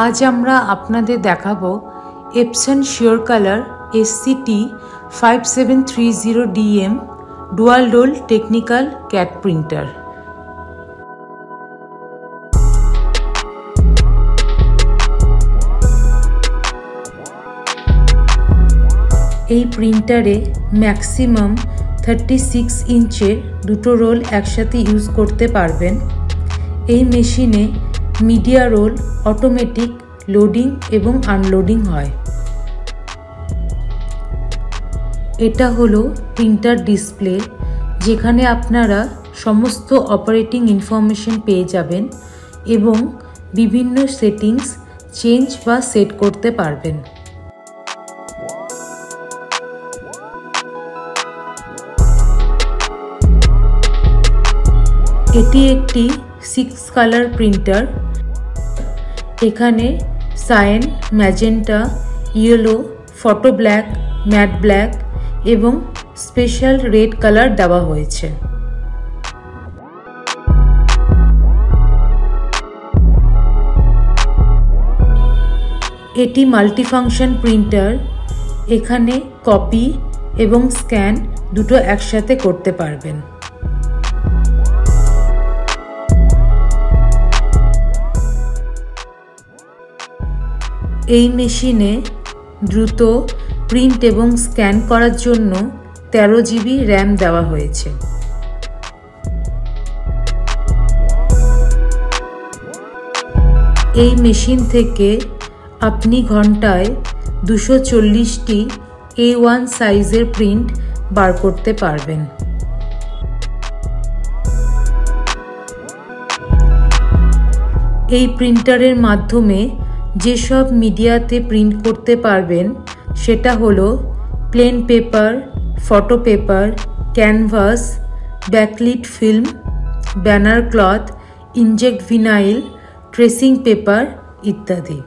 आज আমরা আপনাদের দেখাবো Epson SureColor SCT 5730DM Dual Roll Technical CAD Printer। এই প্রিন্টারে ম্যাক্সিমাম 36 ইঞ্চের দুটো রোল একসাথে ইউজ করতে পারবেন। এই মেশিনে মিডিয়া রোল অটোমেটিক লোডিং এবং আনলোডিং হয়। এটা হলো প্রিন্টার ডিসপ্লে, যেখানে আপনারা সমস্ত অপারেটিং ইনফরমেশন পেয়ে যাবেন এবং বিভিন্ন সেটিংস চেঞ্জ বা সেট করতে পারবেন। এটি একটি 6 কালার প্রিন্টার। এখানে cyan, magenta, yellow, photo black, matte black এবং স্পেশাল রেড কালার দেওয়া হয়েছে। এটি মাল্টিফাংশন প্রিন্টার। এখানে কপি এবং স্ক্যান দুটো একসাথে করতে পারবেন। এই মেশিনে দ্রুত প্রিন্ট এবং স্ক্যান করার জন্য 13 GB র্যাম দেওয়া হয়েছে। এই মেশিন থেকে আপনি ঘন্টায় 240টি A1 সাইজের প্রিন্ট বার করতে পারবেন। এই প্রিন্টারের মাধ্যমে যেসব মিডিয়াতে প্রিন্ট করতে পারবেন সেটা হলো plane paper, photo paper, canvas, backlit film, banner cloth, inject vinyl, tracing paper ইত্যাদি।